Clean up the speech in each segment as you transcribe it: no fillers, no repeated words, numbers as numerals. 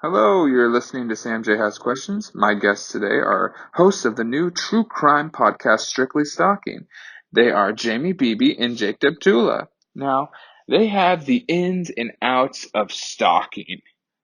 Hello, you're listening to Sam J Has Questions. My guests today are hosts of the new true crime podcast, Strictly Stalking. They are Jaimie Beebe and Jake Deptula. Now, they have the ins and outs of stalking.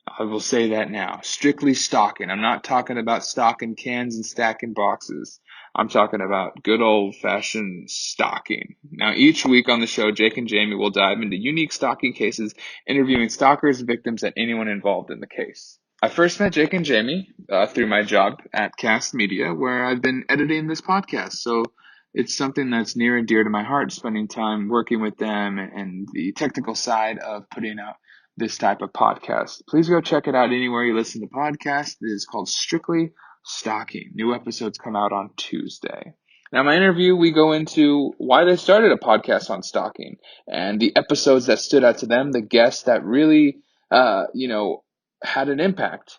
I will say that now. Strictly stalking. I'm not talking about stocking cans and stacking boxes. I'm talking about good old-fashioned stalking. Now, each week on the show, Jake and Jaimie will dive into unique stalking cases, interviewing stalkers, victims, and anyone involved in the case. I first met Jake and Jaimie through my job at Cast Media, where I've been editing this podcast. So it's something that's near and dear to my heart, spending time working with them and the technical side of putting out this type of podcast. Please go check it out anywhere you listen to podcasts. It is called Strictly Stalking. New episodes come out on Tuesday. Now, my interview, we go into why they started a podcast on stalking and the episodes that stood out to them, the guests that really, had an impact.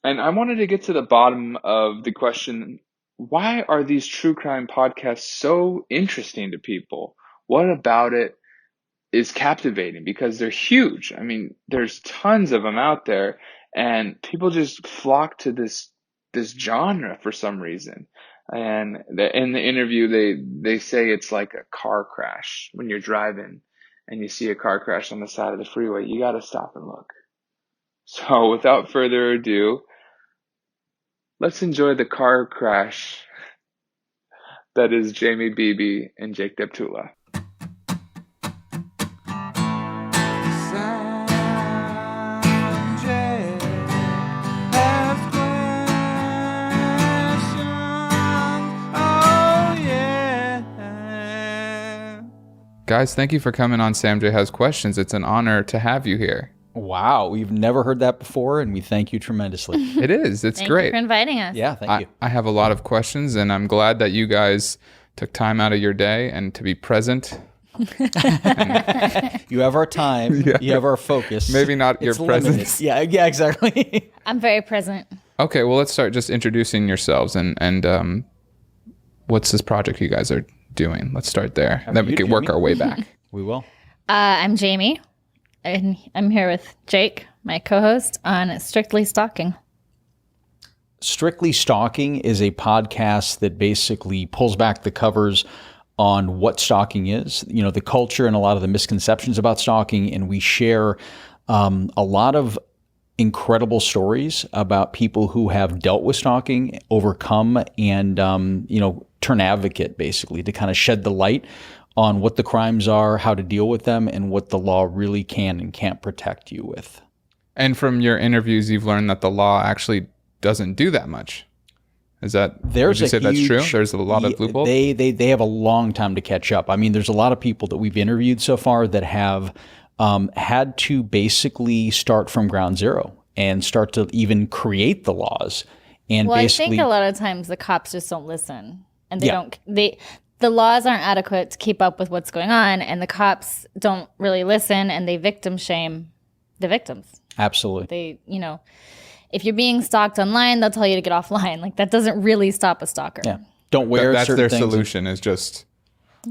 And I wanted to get to the bottom of the question, why are these true crime podcasts so interesting to people? What about it is captivating? Because they're huge. I mean, there's tons of them out there, and people just flock to this genre for some reason. And in the interview, they say it's like a car crash. When you're driving and you see a car crash on the side of the freeway, you got to stop and look. So without further ado, let's enjoy the car crash that is Jaimie Beebe and Jake Deptula. Guys, thank you for coming on Sam J Has Questions. It's an honor to have you here. Wow, we've never heard that before, and we thank you tremendously. It is. It's Thank great. you for inviting us. Yeah, thank you. I have a lot of questions, and I'm glad that you guys took time out of your day and to be present. You have our time. Yeah. You have our focus. Maybe not your presence. Yeah, exactly. I'm very present. Okay, well, let's start just introducing yourselves and what's this project you guys are doing? Let's start there. And then we can work our way back. We will. I'm Jaimie, and I'm here with Jake, my co-host, on Strictly Stalking. Strictly Stalking is a podcast that basically pulls back the covers on what stalking is, you know, the culture and a lot of the misconceptions about stalking. And we share a lot of incredible stories about people who have dealt with stalking, overcome, and, turn advocate, basically, to kind of shed the light on what the crimes are, how to deal with them, and what the law really can and can't protect you with. And from your interviews, you've learned that the law actually doesn't do that much. Is that, would you say that's true? There's a lot of loopholes? They have a long time to catch up. I mean, there's a lot of people that we've interviewed so far that have had to basically start from ground zero and start to even create the laws. And I think a lot of times the cops just don't listen, and the laws aren't adequate to keep up with what's going on, and the cops don't really listen, and they victim shame the victims. Absolutely. If you're being stalked online, they'll tell you to get offline. Like, that doesn't really stop a stalker. Yeah. Don't wear that's certain their things. solution is just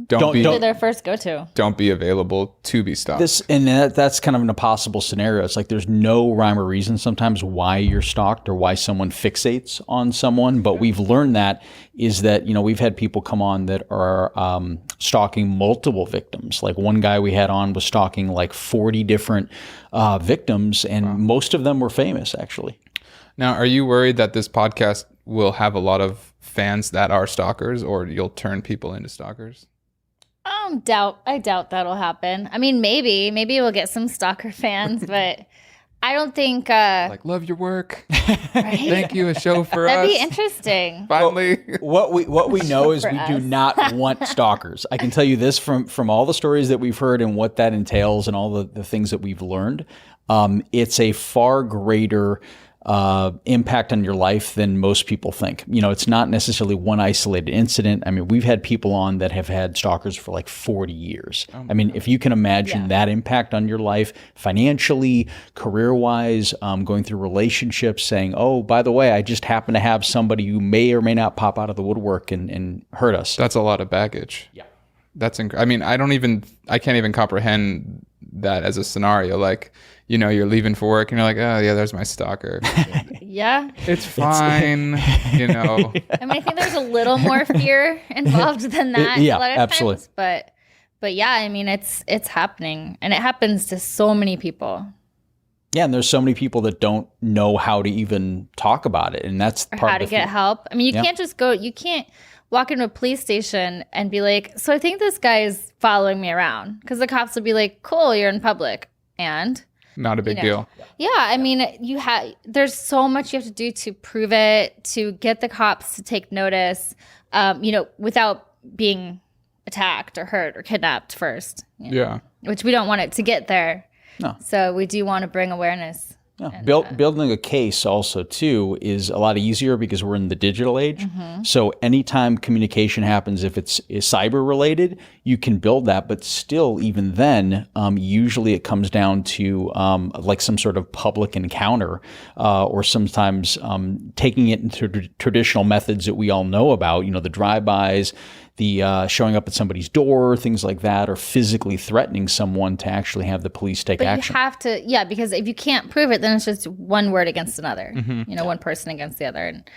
Don't their first go-to. Don't be available to be stalked. That's kind of an impossible scenario. It's like there's no rhyme or reason sometimes why you're stalked or why someone fixates on someone. But we've learned that we've had people come on that are stalking multiple victims. Like one guy we had on was stalking like 40 different victims, and most of them were famous, actually. Now, are you worried that this podcast will have a lot of fans that are stalkers, or you'll turn people into stalkers? I doubt that'll happen. I mean, maybe we'll get some stalker fans, but I don't think like, love your work. Right? Thank you, a show for us. That'd be interesting. Finally. What we know is we do not want stalkers. I can tell you this from all the stories that we've heard and what that entails and all the things that we've learned. It's a far greater impact on your life than most people think. It's not necessarily one isolated incident. I mean, we've had people on that have had stalkers for like 40 years. I mean, if you can imagine that impact on your life financially, career-wise, going through relationships, saying, oh, by the way, I just happen to have somebody who may or may not pop out of the woodwork and hurt us. That's a lot of baggage. Yeah. That's I can't even comprehend that as a scenario, like, you're leaving for work and you're like, oh yeah, there's my stalker. Yeah. It's fine. I mean, I think there's a little more fear involved than that. Yeah, a lot of absolutely. times, but yeah, I mean, it's happening, and it happens to so many people. Yeah, and there's so many people that don't know how to even talk about it, and that's part how to get help. I mean, you can't just go. You can't walk into a police station and be like, "So I think this guy is following me around," because the cops will be like, "Cool, you're in public," and not a big deal. Yeah, I mean, there's so much you have to do to prove it, to get the cops to take notice, without being attacked or hurt or kidnapped first. Yeah. Which we don't want it to get there. No. So we do want to bring awareness. Yeah. Building a case also too is a lot easier because we're in the digital age. Mm-hmm. So anytime communication happens, if it's cyber related, you can build that. But still, even then, usually it comes down to like some sort of public encounter, or sometimes taking it into traditional methods that we all know about. The drive-bys, the showing up at somebody's door, things like that, or physically threatening someone to actually have the police take action. You have to, because if you can't prove it, then it's just one word against another, one person against the other. And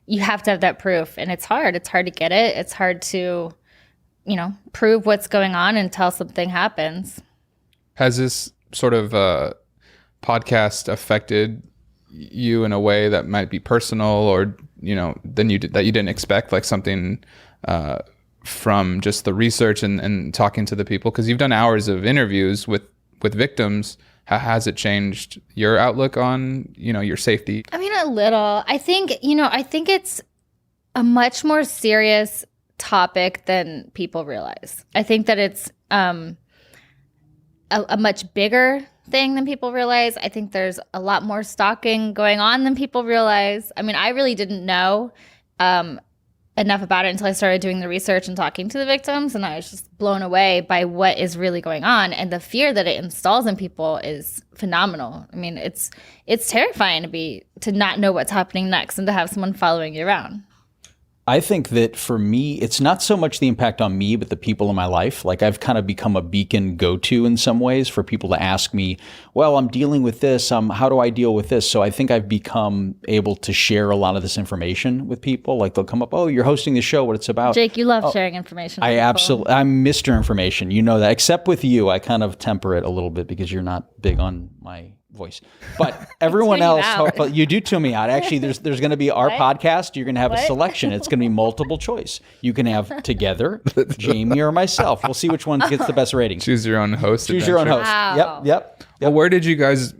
you have to have that proof. And it's hard. It's hard to get it. It's hard to, prove what's going on until something happens. Has this sort of podcast affected you in a way that might be personal or, that you didn't expect, like something from just the research and talking to the people, because you've done hours of interviews with victims. How has it changed your outlook on your safety? I mean, a little. I think it's a much more serious topic than people realize. I think that it's a much bigger thing than people realize. I think there's a lot more stalking going on than people realize. I mean, I really didn't know enough about it until I started doing the research and talking to the victims, and I was just blown away by what is really going on, and the fear that it installs in people is phenomenal. I mean, it's terrifying to not know what's happening next and to have someone following you around. I think that for me, it's not so much the impact on me, but the people in my life. Like I've kind of become a beacon go-to in some ways for people to ask me, well, I'm dealing with this. How do I deal with this? So I think I've become able to share a lot of this information with people. Like they'll come up, oh, you're hosting the show, what it's about. Jake, you love sharing information. I'm Mr. Information. You know that. Except with you, I kind of temper it a little bit because you're not big on my voice, but everyone else, you do tune me out. Actually, there's going to be our podcast. You're going to have a selection. It's going to be multiple choice. You can have together, Jaimie or myself. We'll see which one gets the best rating. Choose your own host. Choose your own host. Wow. Yep. Well, where did you guys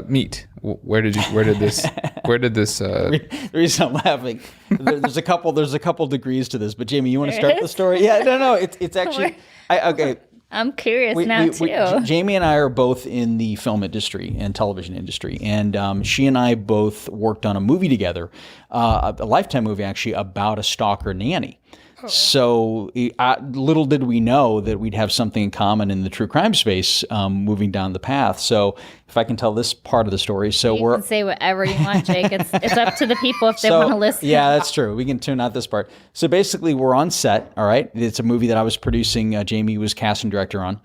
meet? Where did this? The reason I'm laughing, there's a couple degrees to this, but Jaimie, you want to start the story? Yeah, no, it's actually, okay. I'm curious now too. Jaimie and I are both in the film industry and television industry, and she and I both worked on a movie together, a Lifetime movie actually, about a stalker nanny. So little did we know that we'd have something in common in the true crime space, moving down the path. So if I can tell this part of the story. So you can say whatever you want, Jake. It's up to the people if they want to listen. Yeah, that's true. We can tune out this part. So basically we're on set, all right? It's a movie that I was producing. Jaimie was casting director on.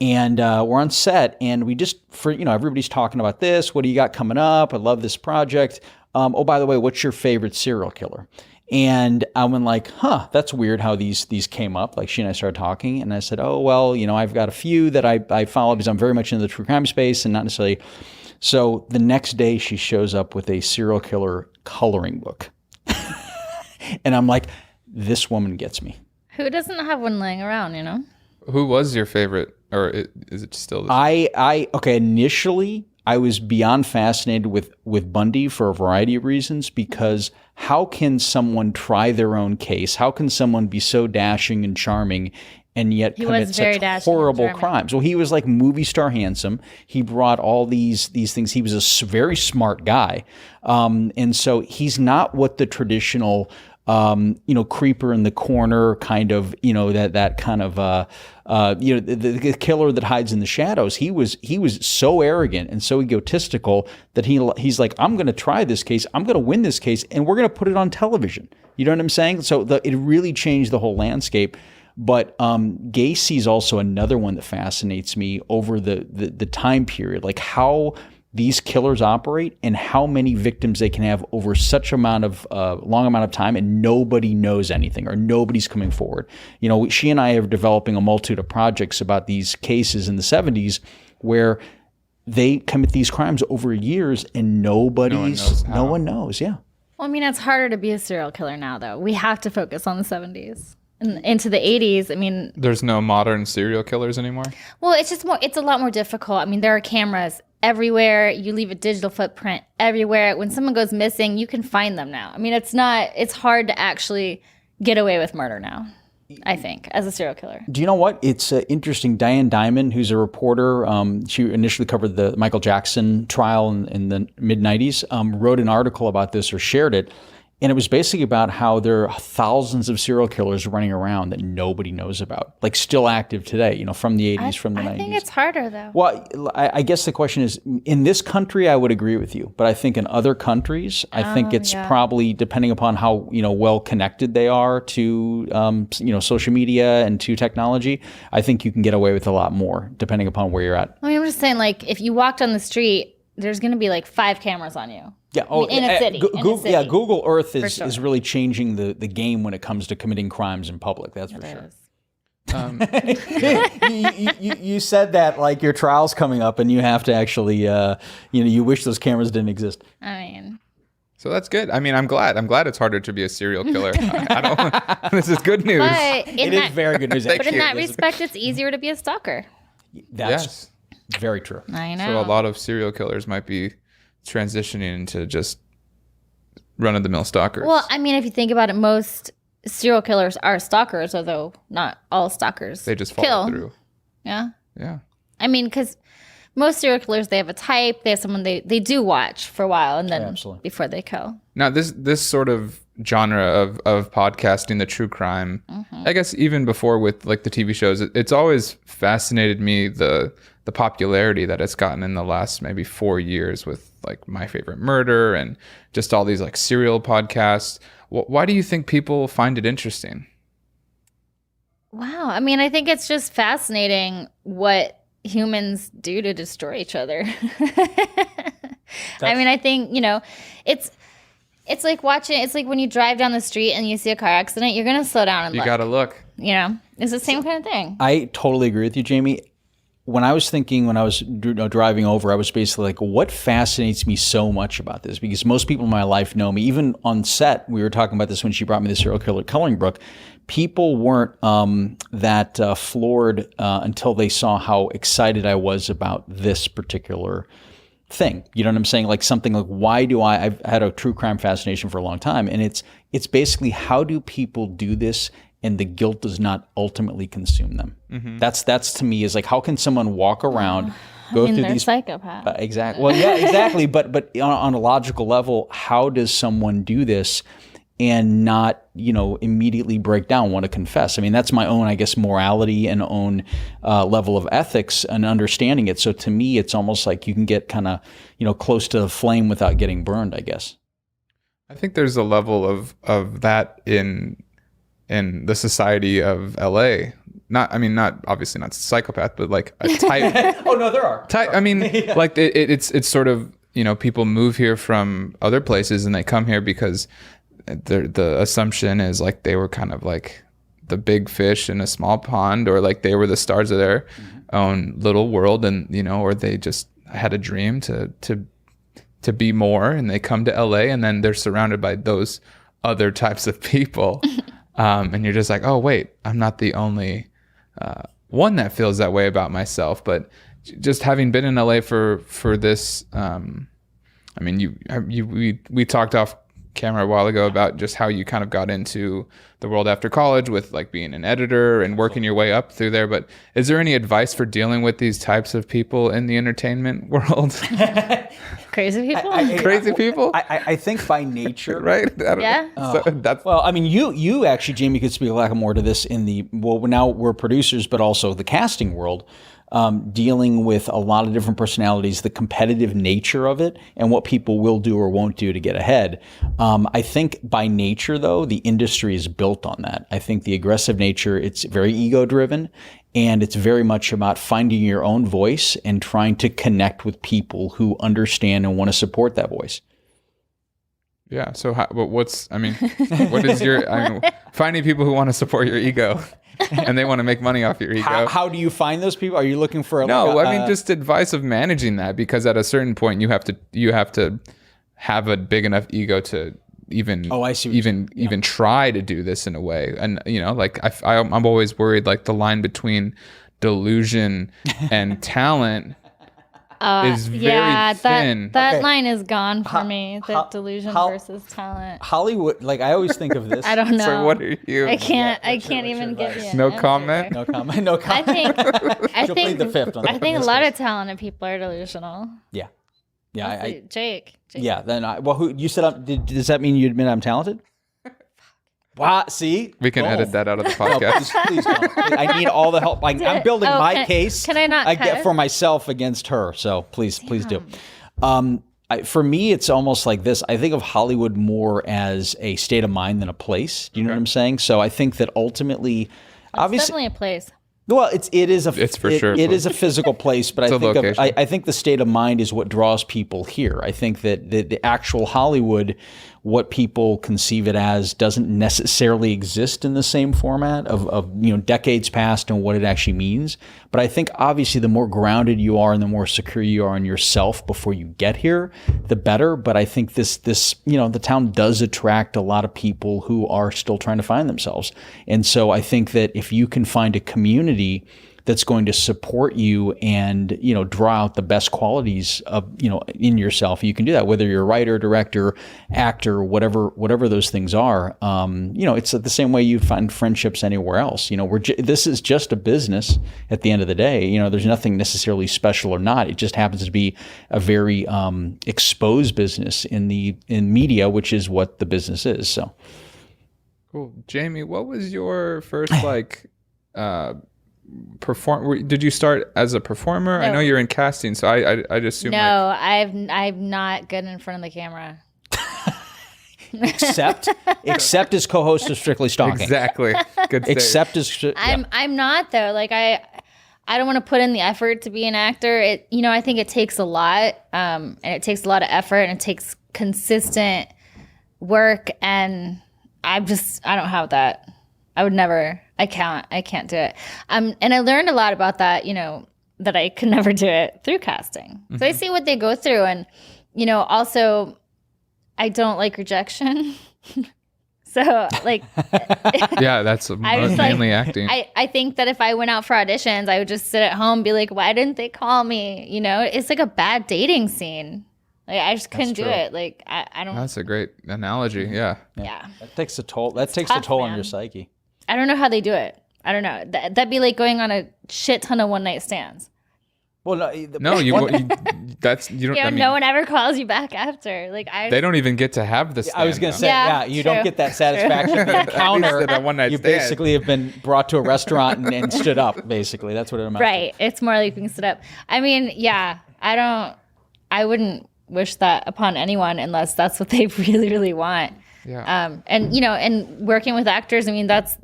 And we're on set, and we just, everybody's talking about this. What do you got coming up? I love this project. Oh, by the way, what's your favorite serial killer? And I went like, that's weird how these came up. Like she and I started talking, and I said, oh, well, I've got a few that I follow because I'm very much into the true crime space and not necessarily. So the next day she shows up with a serial killer coloring book. And I'm like, this woman gets me. Who doesn't have one laying around, Who was your favorite, or is it still this? Initially I was beyond fascinated with Bundy for a variety of reasons, because how can someone try their own case? How can someone be so dashing and charming and yet commit such horrible crimes? Well, he was like movie star handsome. He brought all these things. He was a very smart guy. And so he's not what the traditional creeper in the corner kind of, that kind of, the killer that hides in the shadows. He was so arrogant and so egotistical that he's like, I'm going to try this case. I'm going to win this case, and we're going to put it on television. You know what I'm saying? So it really changed the whole landscape. But Gacy is also another one that fascinates me over the time period, like how these killers operate and how many victims they can have over such long amount of time, and nobody knows anything or nobody's coming forward. You know, she and I are developing a multitude of projects about these cases in the 70s where they commit these crimes over years and no one knows. Yeah. Well, I mean, it's harder to be a serial killer now, though. We have to focus on the 70s. And into the 80s, I mean... There's no modern serial killers anymore? Well, it's a lot more difficult. I mean, there are cameras everywhere. You leave a digital footprint everywhere. When someone goes missing, you can find them now. I mean, it's hard to actually get away with murder now, I think, as a serial killer. Do you know what? It's interesting. Diane Diamond, who's a reporter, she initially covered the Michael Jackson trial in the mid-90s, wrote an article about this or shared it. And it was basically about how there are thousands of serial killers running around that nobody knows about, like still active today, you know, from the 80s, from the 90s. I think it's harder, though. Well, I guess the question is, in this country, I would agree with you. But I think in other countries, I think it's probably, depending upon how, you know, well connected they are to, you know, social media and to technology, I think you can get away with a lot more, depending upon where you're at. I mean, I'm just saying, like, if you walked on the street, there's going to be like 5 cameras on you. Yeah, in a city. Yeah, Google Earth is really changing the game when it comes to committing crimes in public. That's for sure. You said that like your trial's coming up and you have to actually, you wish those cameras didn't exist. I mean, so that's good. I mean, I'm glad it's harder to be a serial killer. This is good news. But it is very good news. But in that respect, it's easier to be a stalker. That's very true. I know. So a lot of serial killers might be transitioning into just run-of-the-mill stalkers. Well, I mean, if you think about it, most serial killers are stalkers, although not all stalkers they just follow through. Yeah. Yeah. I mean, because most serial killers, they have a type, they have someone they do watch for a while, and then before they kill. Now, this sort of genre of podcasting, the true crime, I guess even before with like the TV shows, it's always fascinated me the popularity that it's gotten in the last maybe 4 years with like My Favorite Murder and just all these like serial podcasts. Why do you think people find it interesting? Wow. I mean, I think it's just fascinating what humans do to destroy each other. I mean, I think, it's like watching, it's like when you drive down the street and you see a car accident, you're going to slow down and look. You got to look. It's the same kind of thing. I totally agree with you, Jaimie. When I was driving over, I was basically like, what fascinates me so much about this? Because most people in my life know me. Even on set, we were talking about this when she brought me the serial killer Coloring Book. People weren't that floored until they saw how excited I was about this particular thing. You know what I'm saying? Like something like, I've had a true crime fascination for a long time. And it's basically, how do people do this and the guilt does not ultimately consume them? Mm-hmm. That's to me is like, how can someone walk around, go through these psychopaths? Exactly. Well, yeah, exactly. But on a logical level, how does someone do this and not, immediately break down, want to confess? I mean, that's my own, I guess, morality and own level of ethics and understanding it. So to me, it's almost like you can get kind of, close to the flame without getting burned, I guess. I think there's a level of that in the society of LA. Not obviously not psychopath, but like a type. Oh no, there are. Type. I mean, yeah. Like it's sort of, people move here from other places and they come here because the assumption is like they were kind of like the big fish in a small pond, or like they were the stars of their own little world, and or they just had a dream to be more, and they come to LA and then they're surrounded by those other types of people. And you're just like, oh wait, I'm not the only one that feels that way about myself. But just having been in LA for this, we talked off camera a while ago about just how you kind of got into the world after college with like being an editor and working your way up through there. But is there any advice for dealing with these types of people in the entertainment world? Crazy people? Crazy people? I think by nature. Right? Yeah. Well, I mean, you actually, Jaimie, could speak a lot more to this now we're producers, but also the casting world. dealing with a lot of different personalities, the competitive nature of it, and what people will do or won't do to get ahead. I think by nature, though, the industry is built on that. I think the aggressive nature, it's very ego-driven, and it's very much about finding your own voice and trying to connect with people who understand and want to support that voice. Yeah. So, what is your, finding people who want to support your ego and they want to make money off your ego. How do you find those people? Are you looking for just advice of managing that, because at a certain point you have to have a big enough ego to even try to do this in a way. And I'm always worried, like, the line between delusion and talent is very thin. That line is gone for me. The delusion versus talent. Hollywood, like, I always think of this. I don't know. So what are you? I can't even give you no comment. No comment. No comment. I She'll plead the fifth on I think a lot of talented people are delusional. Yeah. Yeah. Jake. Yeah. Then who you said? Does that mean you admit I'm talented? Wow. See, we can edit that out of the podcast. No, please don't. I need all the help. I'm building my case. Can I not? I get for myself against her. So please do. For me, it's almost like this. I think of Hollywood more as a state of mind than a place. Do you know what I'm saying? So I think that ultimately, obviously, definitely a place. Well, it's for sure. It is a physical place, but I think the state of mind is what draws people here. I think that the actual Hollywood, what people conceive it as, doesn't necessarily exist in the same format of decades past and what it actually means. But I think obviously the more grounded you are and the more secure you are in yourself before you get here, the better. But I think this the town does attract a lot of people who are still trying to find themselves. And so I think that if you can find a community that's going to support you and, draw out the best qualities of, in yourself, you can do that, whether you're a writer, director, actor, whatever those things are. It's the same way you find friendships anywhere else. This is just a business at the end of the day. There's nothing necessarily special or not. It just happens to be a very exposed business in media, which is what the business is. So. Cool. Jaimie, what was your first did you start as a performer? No. I know you're in casting, so I just assume. No, I'm not good in front of the camera. Except as co-host of Strictly Stalking. Exactly. Good. Except as I'm not, though. Like I don't want to put in the effort to be an actor. I think it takes a lot, and it takes a lot of effort, and it takes consistent work, and I don't have that. I would never. I can't do it. And I learned a lot about that, that I could never do it through casting. Mm-hmm. So I see what they go through. And, also I don't like rejection. So like, yeah, that's mainly acting. I think that if I went out for auditions, I would just sit at home and be like, why didn't they call me? It's like a bad dating scene. Like I just couldn't do it. Like I don't. That's a great analogy. Yeah. That takes a toll. That takes a toll on your psyche. I don't know how they do it. I don't know. That'd be like going on a shit ton of one night stands. Well, no, you don't. No one ever calls you back after. Like they don't even get to have this. I was gonna say, you don't get that satisfaction of the encounter. You basically have been brought to a restaurant and stood up. Basically, that's what it amounts to. Right. It's more like being stood up. I mean, I wouldn't wish that upon anyone unless that's what they really, really want. Yeah. And working with actors, I mean, that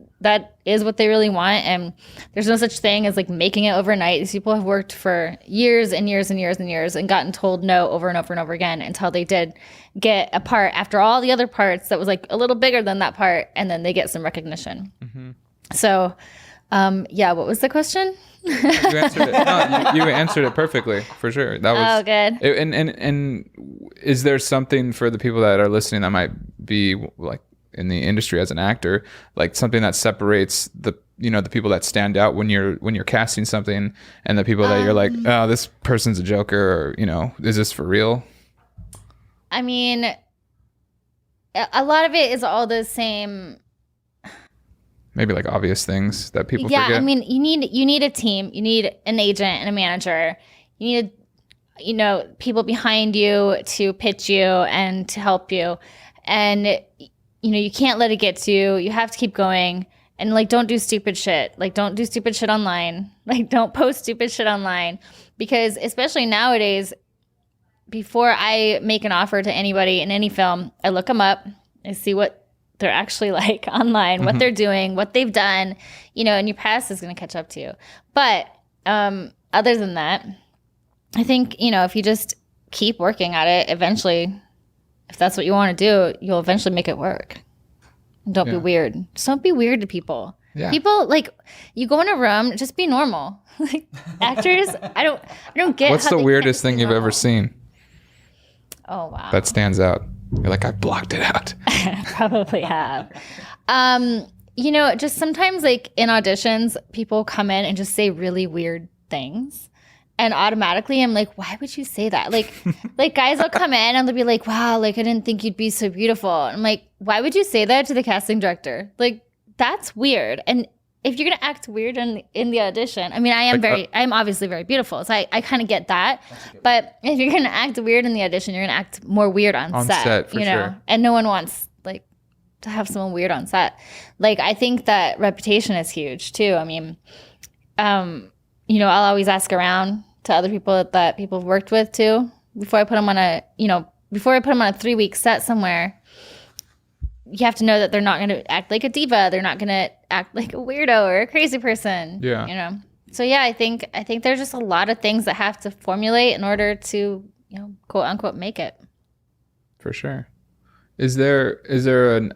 is what they really want. And there's no such thing as like making it overnight. These people have worked for years and years and years and years and gotten told no over and over and over again until they did get a part after all the other parts that was like a little bigger than that part. And then they get some recognition. Mm-hmm. So, what was the question? You answered it. No, you answered it perfectly, for sure. That was good. And is there something for the people that are listening that might be like in the industry as an actor, like something that separates the people that stand out when you're casting something and the people that you're like, oh, this person's a joker, or is this for real? I mean, a lot of it is all the same. Maybe like obvious things that people forget. Yeah, I mean, you need a team. You need an agent and a manager. You need, people behind you to pitch you and to help you. And, you can't let it get to you. You have to keep going. And like, don't do stupid shit. Like, don't do stupid shit online. Like, don't post stupid shit online. Because especially nowadays, before I make an offer to anybody in any film, I look them up. I see what they're actually like online, what they're doing, what they've done, you know, and your past is going to catch up to you. But other than that, I think, you know, if you just keep working at it, eventually, if that's what you want to do, you'll eventually make it work. Don't be weird. Just don't be weird to people. Yeah. People, like, you go in a room, just be normal. Like, actors, I don't get. What's the weirdest thing you've ever seen? Oh, wow. That stands out. You're like, I blocked it out. Probably have. You know, just sometimes, like, in auditions, people come in and just say really weird things. And automatically I'm like, why would you say that? Like guys will come in and they'll be like, wow, like, I didn't think you'd be so beautiful. And I'm like, why would you say that to the casting director? Like, that's weird. And if you're going to act weird in the audition, I mean, I'm obviously very beautiful. So I kind of get that. But if you're going to act weird in the audition, you're going to act more weird on set, you know? Sure. And no one wants, like, to have someone weird on set. Like, I think that reputation is huge too. I mean, you know, I'll always ask around to other people that people have worked with too, before I put them on a 3-week set somewhere. You have to know that they're not going to act like a diva. They're not going to act like a weirdo or a crazy person. Yeah. You know? So yeah, I think there's just a lot of things that have to formulate in order to, you know, quote unquote, make it. For sure. Is there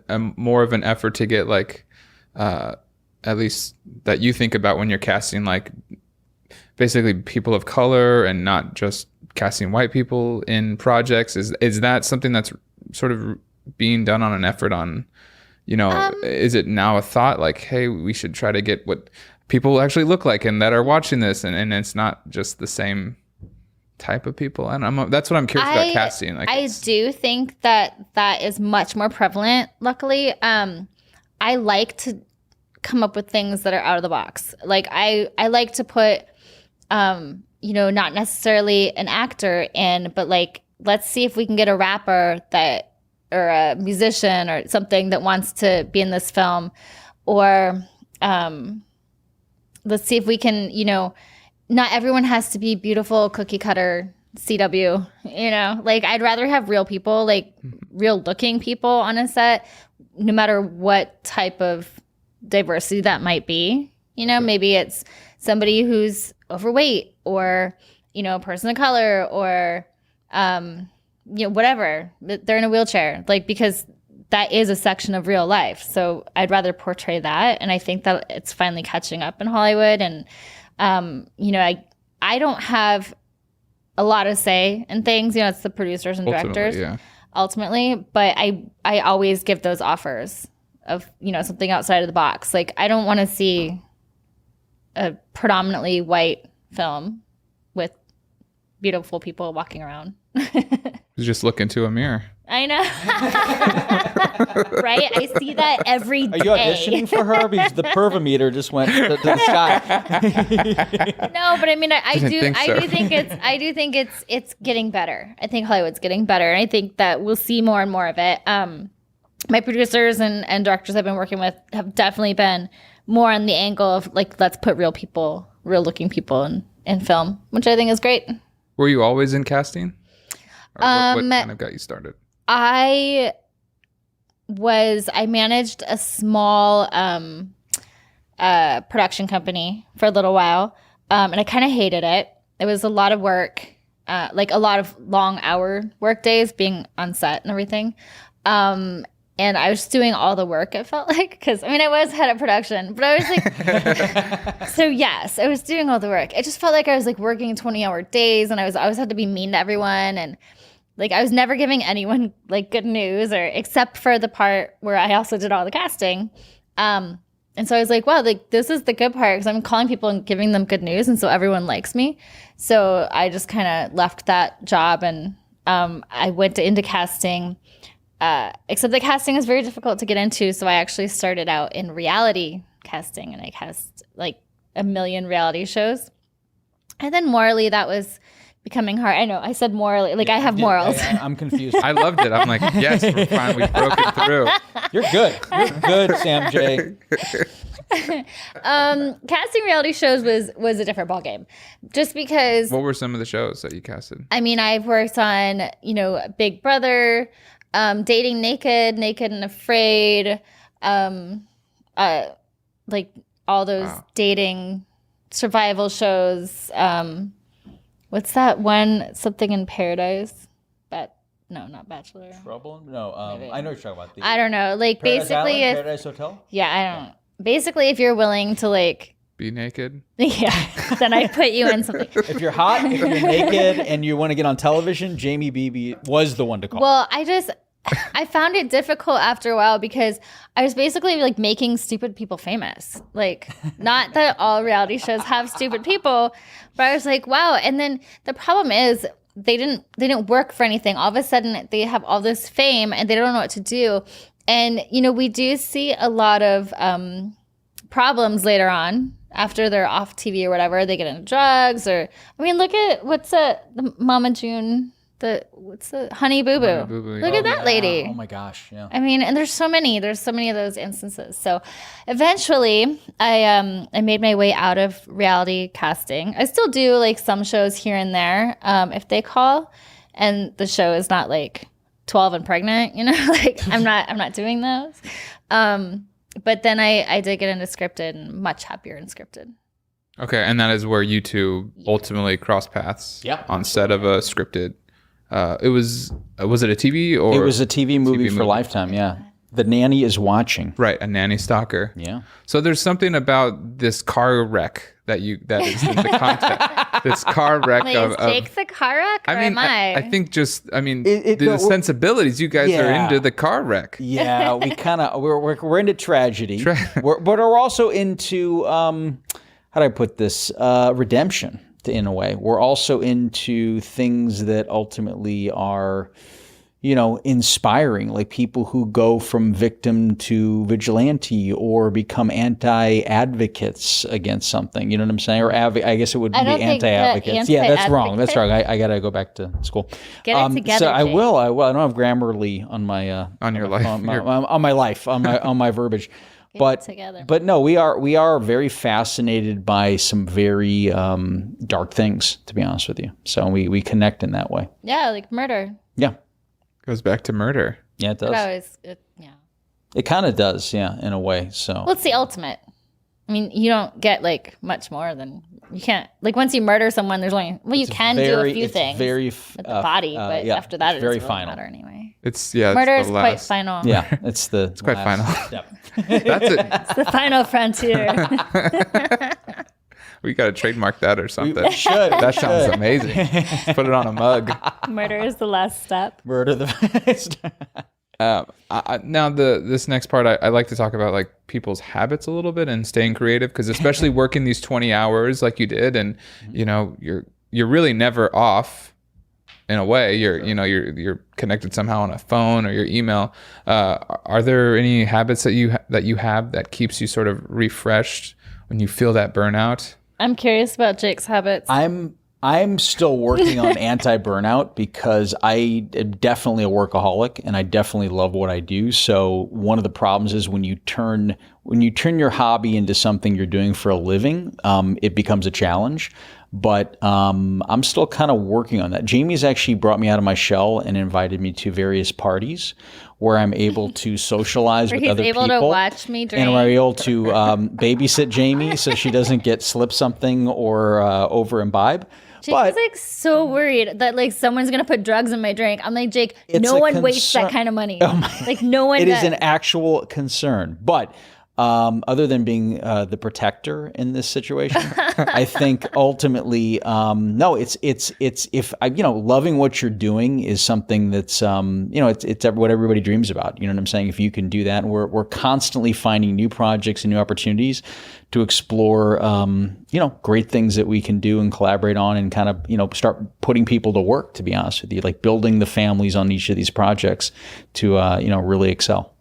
a more of an effort to get, like, at least that you think about when you're casting, like, basically people of color and not just casting white people in projects? Is that something that's sort of being done on an effort on, you know, is it now a thought like, hey, we should try to get what people actually look like and that are watching this, and it's not just the same type of people? And that's what I'm curious about casting. Like, I do think that is much more prevalent, luckily. I like to come up with things that are out of the box. Like, I like to put you know, not necessarily an actor in, but like, let's see if we can get a rapper or a musician or something that wants to be in this film, or let's see if we can, you know, not everyone has to be beautiful cookie cutter CW, you know, like, I'd rather have real people, like real looking people on a set, no matter what type of diversity that might be. You know, maybe it's somebody who's overweight, or, you know, a person of color, or, you know, whatever. They're in a wheelchair, like, because that is a section of real life. So I'd rather portray that. And I think that it's finally catching up in Hollywood. And, you know, I don't have a lot of say in things. You know, it's the producers and directors ultimately. But I always give those offers of, you know, something outside of the box. Like, I don't want to see a predominantly white film with beautiful people walking around. You just look into a mirror. I know. Right? I see that every day. Are you auditioning for her? Because the pervometer just went to the sky. No, but I mean, I do think it's getting better. I think Hollywood's getting better. And I think that we'll see more and more of it. My producers and directors I've been working with have definitely been more on the angle of, like, let's put real looking people in film, which I think is great. Were you always in casting? Or what kind of got you started? I managed a small production company for a little while, and I kind of hated it. It was a lot of work, like a lot of long hour work days, being on set and everything. And I was doing all the work, it felt like, because, I mean, I was head of production, but I was like, so yes, I was doing all the work. It just felt like I was, like, working 20-hour days, and I always had to be mean to everyone, and, like, I was never giving anyone, like, good news, or except for the part where I also did all the casting. And so I was like, wow, like, this is the good part, because I'm calling people and giving them good news, and so everyone likes me. So I just kind of left that job, and I went into casting. Except the casting is very difficult to get into, so I actually started out in reality casting, and I cast like 1 million reality shows. And then morally, that was becoming hard. I know. I said morally. Like, I have morals. I'm confused. I loved it. I'm like, yes, we're fine. We broke it through. You're good. You're good, Sam J. Casting reality shows was a different ballgame. Just because... What were some of the shows that you casted? I mean, I've worked on, Big Brother, Dating Naked, Naked and Afraid, like all those dating survival shows. What's that one? Something in Paradise? No, not Bachelor. Trouble? No, I know what you're talking about. I don't know. Like, Paradise basically, Island, Paradise Hotel? Yeah, I don't know. Basically, if you're willing to, like... Be naked? Yeah, then I put you in something. If you're hot, if you're naked, and you want to get on television, Jaimie Beebe was the one to call. Well, I found it difficult after a while because I was basically like making stupid people famous. Like, not that all reality shows have stupid people, but I was like, wow. And then the problem is they didn't work for anything. All of a sudden they have all this fame and they don't know what to do. And, we do see a lot of problems later on after they're off TV or whatever. They get into drugs or, look at the Mama June, what's the Honey Boo Boo. Look at that lady. Oh my gosh, yeah. And there's so many of those instances. So eventually I made my way out of reality casting. I still do like some shows here and there if they call and the show is not like 12 and pregnant, like I'm not doing those. But then I did get into scripted and much happier in scripted. Okay, and that is where you two ultimately cross paths. Yeah, on set of a scripted. Was it a TV or? It was a TV movie for Lifetime. Yeah, The Nanny Is Watching. Right, a nanny stalker. Yeah. So there's something about this car wreck that is in the content. This car wreck Wait, is Jake the car wreck? Or am I? I think the sensibilities you guys are into the car wreck. Yeah, we kind of we're into tragedy, but we're also into how do I put this? Redemption. In a way, we're also into things that ultimately are, inspiring, like people who go from victim to vigilante or become anti-advocates against something. You know what I'm saying? Or I guess it would be anti-advocates. Yeah, that's wrong. That's wrong. I got to go back to school. Get it together. So I will. I don't have Grammarly on my on your life on my life on my verbiage. But no, we are very fascinated by some very dark things, to be honest with you. So we connect in that way. Yeah, like murder. Yeah, goes back to murder. Yeah, it does. It kind of does. Yeah, in a way. So well, it's the ultimate. You don't get like much more than you can't. Like once you murder someone, there's only you can do a few things with the body, but after that, it's very final. Matter anyway. Murder is quite final. Yeah, it's quite final. Step. That's it. It's the final frontier. We got to trademark that or something. We should. That sounds amazing. Put it on a mug. Murder is the last step. Murder the. Now this next part, I like to talk about like people's habits a little bit and staying creative, because especially working these 20 hours like you did, and you're really never off. In a way, you're connected somehow on a phone or your email. Are there any habits that you have that keeps you sort of refreshed when you feel that burnout? I'm curious about Jake's habits. I'm still working on anti-burnout because I am definitely a workaholic and I definitely love what I do. So one of the problems is when you turn your hobby into something you're doing for a living, it becomes a challenge. But I'm still kind of working on that. Jaimie's actually brought me out of my shell and invited me to various parties where I'm able to socialize with other people. He's able to watch me drink. And we're able to babysit Jaimie so she doesn't get slip something or over imbibe. Jake is like so worried that like someone's gonna put drugs in my drink. I'm like, Jake, no one wastes that kind of money. Like no one. It is an actual concern, but. Other than being the protector in this situation, I think ultimately, no, it's if loving what you're doing is something that's it's what everybody dreams about. You know what I'm saying? If you can do that, and we're constantly finding new projects and new opportunities to explore, great things that we can do and collaborate on, and kind of start putting people to work. To be honest with you, like building the families on each of these projects to really excel.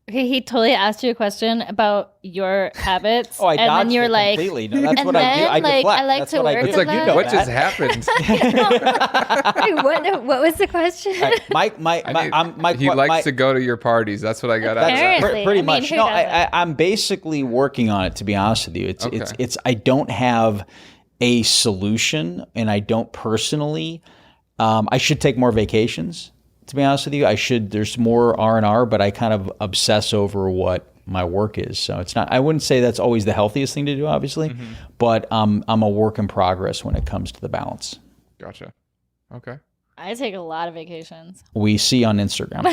Okay, he totally asked you a question about your habits. Oh, I and dodged then you're it like, completely. No, that's and what I do. then, I like, deflect. I like That's to what I work do. It's like, on you know, what that. just happened? Wait, what was the question? He likes to go to your parties. That's what I got out of that. Apparently. Pretty I mean, much. who No, doesn't? I'm basically working on it. To be honest with you, it's. I don't have a solution, and I don't personally. I should take more vacations. To be honest with you, I should. There's more R&R, but I kind of obsess over what my work is. So it's not. I wouldn't say that's always the healthiest thing to do, obviously, but I'm a work in progress when it comes to the balance. Gotcha. Okay. I take a lot of vacations. We see on Instagram.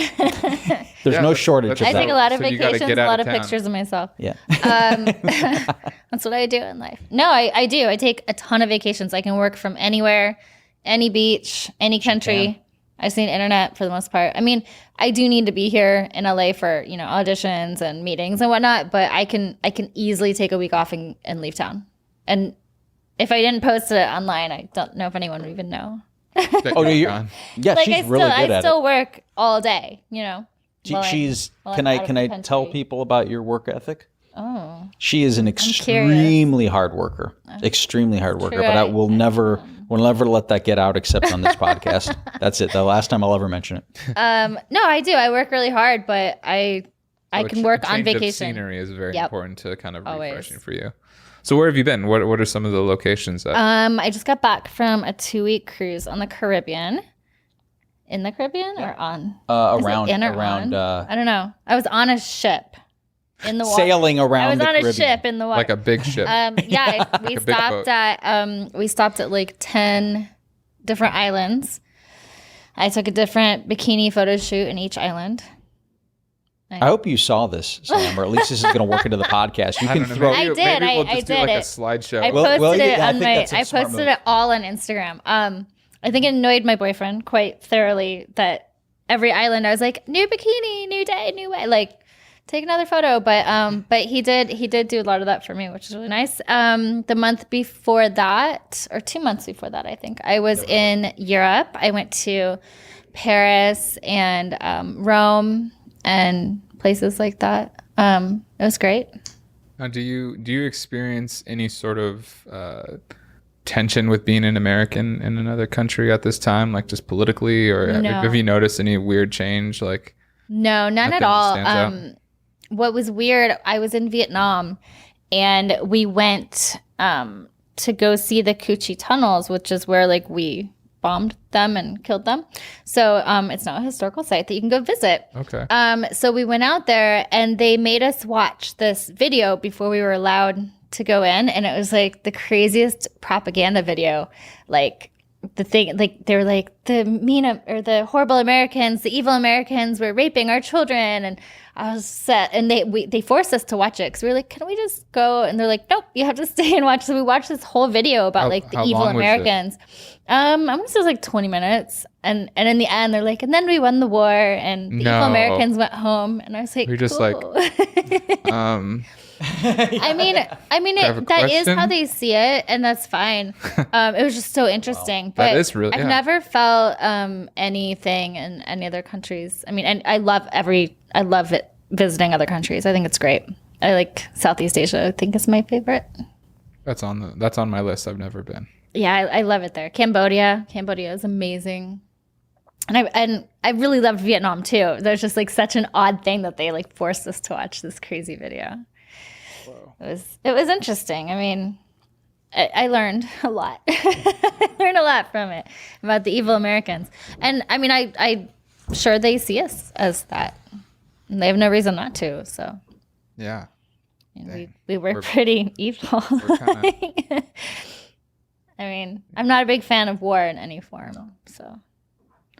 There's no shortage of I that. take a lot of So you gotta vacations, get a out lot of of town. pictures of myself. Yeah. That's what I do in life. No, I do. I take a ton of vacations. I can work from anywhere, any beach, any country. I've seen internet for the most part. I mean, I do need to be here in LA for, auditions and meetings and whatnot, but I can easily take a week off and leave town. And if I didn't post it online, I don't know if anyone would even know. Oh, no, yeah, Like she's really good at I still it. work all day, She's. while Can I'm out I of the tell country. people about your work ethic? Oh, She is an extremely hard worker. Extremely hard worker. True, But I I- will never let that get out except on this podcast. That's it. The last time I'll ever mention it. no, I do. I work really hard, but I So can work on change of vacation. scenery is very Yep. important to kind of Always. refreshing for you. So where have you been? What are some of the locations that? I just got back from a 2-week cruise on the Caribbean. In the Caribbean or on? Is it Around in or on? I don't know. I was on a ship in the water. sailing around I was the on Caribbean. a ship in the water. Like a big ship. Yeah, we a big boat. stopped at like 10 different islands. I took a different bikini photo shoot in each island. I hope you saw this, Sam, or at least this is going to work into the podcast. You I can don't know. throw. I did. Maybe we'll I just do did like a it. slideshow. I Well, posted yeah, it I on think my. that's a I smart posted move. it all on Instagram. I think it annoyed my boyfriend quite thoroughly that every island I was like, new bikini, new day, new way, like take another photo. But he did do a lot of that for me, which is really nice. The month before that, or 2 months before that, I think I was in Europe. I went to Paris and Rome and places like that. It was great. Now, do you experience any sort of tension with being an American in another country at this time, like just politically, or No. have you noticed any weird change? Like, No, none nothing at all. stands out? What was weird, I was in Vietnam and we went to go see the Cu Chi tunnels, which is where like we bombed them and killed them. So it's now a historical site that you can go visit. okay, So we went out there and they made us watch this video before we were allowed to go in. And it was like the craziest propaganda video. Like the thing, like they were like the mean or the horrible Americans, the evil Americans were raping our children. And I was set. And they forced us to watch it because we were like, can we just go? And they're like, nope, you have to stay and watch. So we watched this whole video about like the how evil long was it? Americans. I'm gonna say it was like 20 minutes. And in the end, they're like, and then we won the war and the evil No. Americans went home. And I was like, You're just cool. I mean, have a that is question? how they see it, and that's fine. It was just so interesting. But That is really- I've yeah. never felt anything in any other countries. I mean, and I love it visiting other countries. I think it's great. I like Southeast Asia. I think it's my favorite. that's on my list. I've never been. Yeah, I love it there. Cambodia is amazing. And I really loved Vietnam too. There's just like such an odd thing that they like forced us to watch this crazy video. Whoa. It was interesting. I mean, I learned a lot. I learned a lot from it about the evil Americans. And I mean, I sure they see us as that. And they have no reason not to. So Yeah. we were pretty evil. kinda- I mean, I'm not a big fan of war in any form. So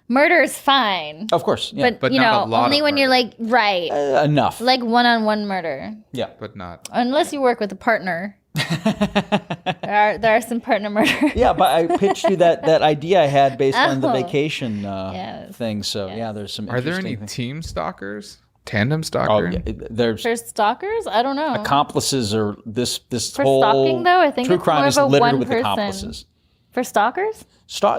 murder is fine. Of course, yeah. But you not know, a lot only of when you're murder. like, right. Enough. Like one-on-one murder. Yeah. But not. Unless you work with a partner. there are some partner murder. Yeah, but I pitched you that idea I had based on the Oh. vacation Yes. thing. So yeah, there's some. Are there any interesting things. team stalkers? Tandem Oh, stalker? yeah, there's For stalkers? I don't know. accomplices or this For whole stalking, though, I think true it's crime more is of a littered one with person. accomplices. For stalkers?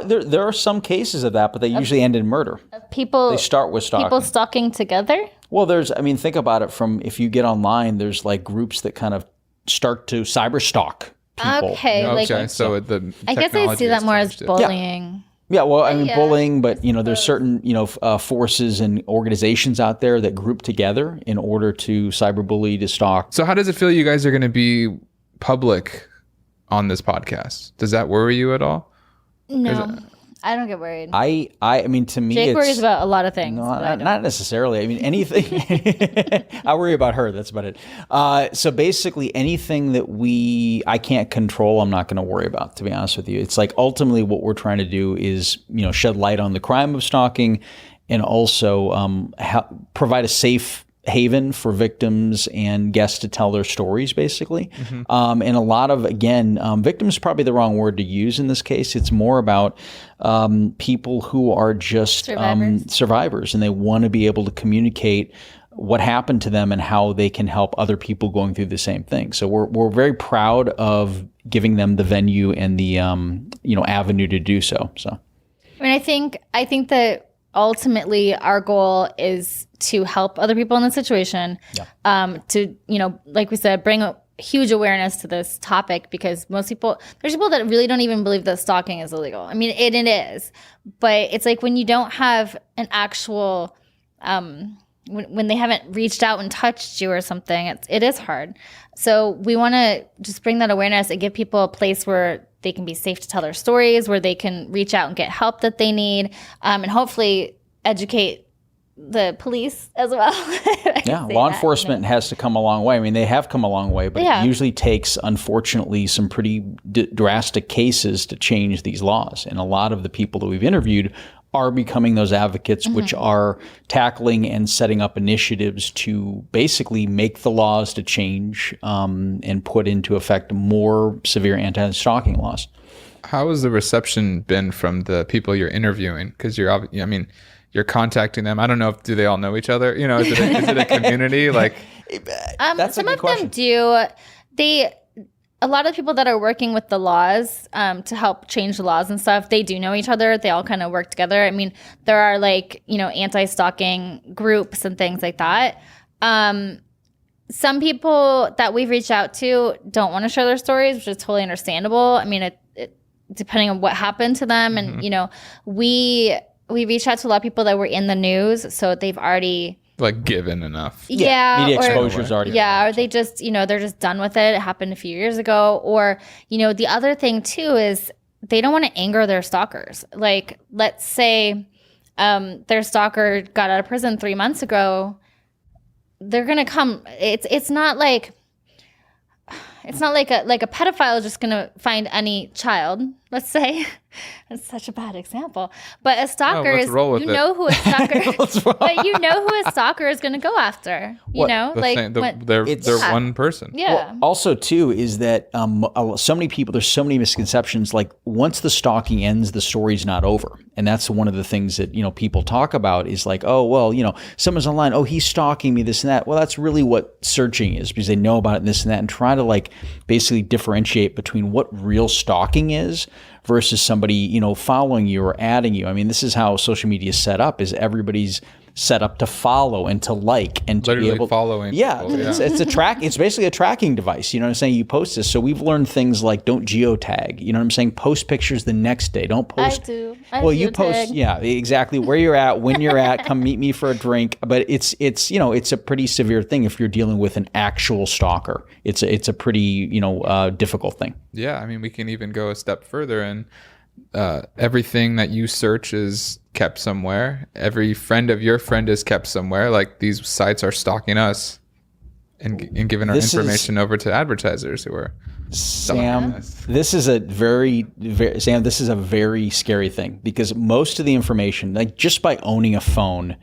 There are some cases of that, but they usually end in murder. People They start with stalking. people stalking together? Well, think about it from, if you get online, there's like groups that kind of start to cyber stalk people. Okay. So the I guess I see that more as bullying. Yeah, well, bullying, but there's certain forces and organizations out there that group together in order to cyberbully, to stalk. So how does it feel you guys are going to be public on this podcast? Does that worry you at all? No, I don't get worried. I mean, to me, Jake worries about a lot of things. No, not necessarily. I mean, anything. I worry about her. That's about it. So basically, anything that I can't control, I'm not going to worry about. To be honest with you, it's like ultimately what we're trying to do is shed light on the crime of stalking, and also provide a safe haven for victims and guests to tell their stories, basically. And a lot of, again, victims is probably the wrong word to use in this case. It's more about people who are just survivors, and they want to be able to communicate what happened to them and how they can help other people going through the same thing. So we're very proud of giving them the venue and the avenue to do so. So, I mean, I think that ultimately our goal is to help other people in the situation, to, like we said, bring a huge awareness to this topic, because there's people that really don't even believe that stalking is illegal. I mean, it is, but it's like when you don't have an actual, when they haven't reached out and touched you or something, it is hard. So we want to just bring that awareness and give people a place where they can be safe to tell their stories, where they can reach out and get help that they need, and hopefully educate the police as well. Law enforcement has to come a long way. I mean, they have come a long way, but it usually takes, unfortunately, some pretty drastic cases to change these laws. And a lot of the people that we've interviewed are becoming those advocates, which are tackling and setting up initiatives to basically make the laws to change and put into effect more severe anti-stalking laws. How has the reception been from the people you're interviewing? Because you're contacting them. I don't know do they all know each other? Is it a community? Like, that's some a good of question. them do. A lot of people that are working with the laws to help change the laws and stuff, they do know each other. They all kind of work together. I mean, there are anti-stalking groups and things like that. Some people that we've reached out to don't want to share their stories, which is totally understandable. I mean, it depending on what happened to them. And, we reached out to a lot of people that were in the news, so they've already given enough. Media exposure's already. Yeah, or they just, they're just done with it. It happened a few years ago. Or, the other thing too is they don't want to anger their stalkers. Like, let's say their stalker got out of prison 3 months ago. They're gonna come. It's not like a pedophile is just gonna find any child. Let's say that's such a bad example, but a stalker is who a stalker. But you know who a stalker is gonna go after. They're one person. Yeah. Well, also too is that so many people. There's so many misconceptions. Like, once the stalking ends, the story's not over, and that's one of the things that people talk about is like, oh well, someone's online. Oh, he's stalking me. This and that. Well, that's really what searching is, because they know about it and this and that, and try to basically differentiate between what real stalking is versus somebody, following you or adding you. I mean, this is how social media is set up, is everybody's set up to follow and to like and to literally be able following people, it's basically a tracking device. You know what I'm saying? You post this. So we've learned things like don't geotag. You know what I'm saying? Post pictures the next day. Don't post. I do. You post, exactly where you're at, when you're at, come meet me for a drink. But it's a pretty severe thing if you're dealing with an actual stalker. It's a pretty, difficult thing. Yeah. I mean, we can even go a step further, and everything that you search is kept somewhere. Every friend of your friend is kept somewhere. Like, these sites are stalking us and giving our information over to advertisers who are Sam, this is a very scary thing, because most of the information, like just by owning a phone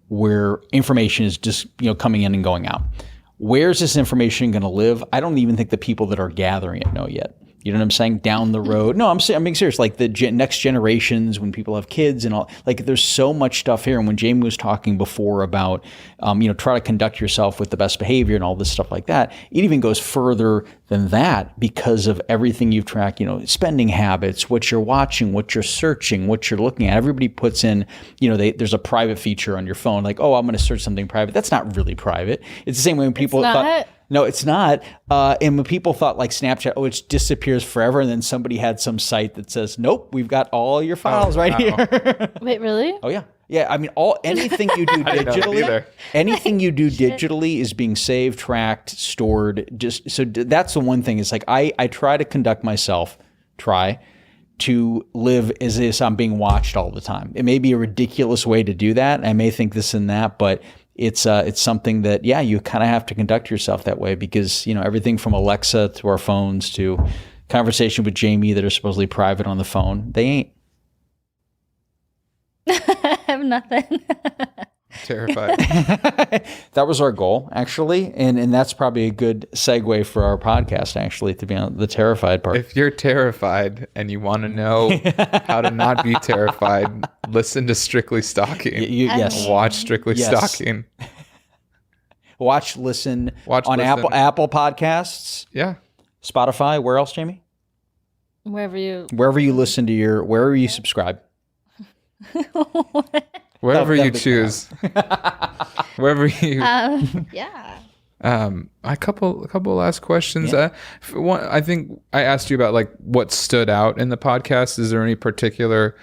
where information is just, coming in and going out, where's this information going to live? I don't even think the people that are gathering it know yet. You know what I'm saying? Down the road. No, I'm being serious. Like the next generations, when people have kids and all, like there's so much stuff here. And when Jaimie was talking before about, try to conduct yourself with the best behavior and all this stuff like that, it even goes further than that because of everything you've tracked, spending habits, what you're watching, what you're searching, what you're looking at. Everybody puts in, there's a private feature on your phone. Like, oh, I'm going to search something private. That's not really private. It's the same way when people thought. No, it's not. And when people thought like Snapchat, it disappears forever. And then somebody had some site that says, nope, we've got all your files here. Wait, really? Oh, yeah. Yeah. I mean, anything you do digitally, is being saved, tracked, stored. That's the one thing is like, I try to conduct myself, to live as if I'm being watched all the time. It may be a ridiculous way to do that. I may think this and that, but it's something that, you kind of have to conduct yourself that way because, everything from Alexa to our phones to conversation with Jaimie that are supposedly private on the phone, they ain't. I have nothing. Terrified. That was our goal, actually. And that's probably a good segue for our podcast, actually, to be on the terrified part. If you're terrified and you want to know how to not be terrified, listen to Strictly Stalking. Yes. Watch Strictly Stalking. Listen on Apple Podcasts. Yeah. Spotify. Where else, Jaimie? Wherever you listen to wherever you subscribe. Wherever you choose. Wherever you. Yeah. A couple last questions. One, I think I asked you about like what stood out in the podcast. Is there any particular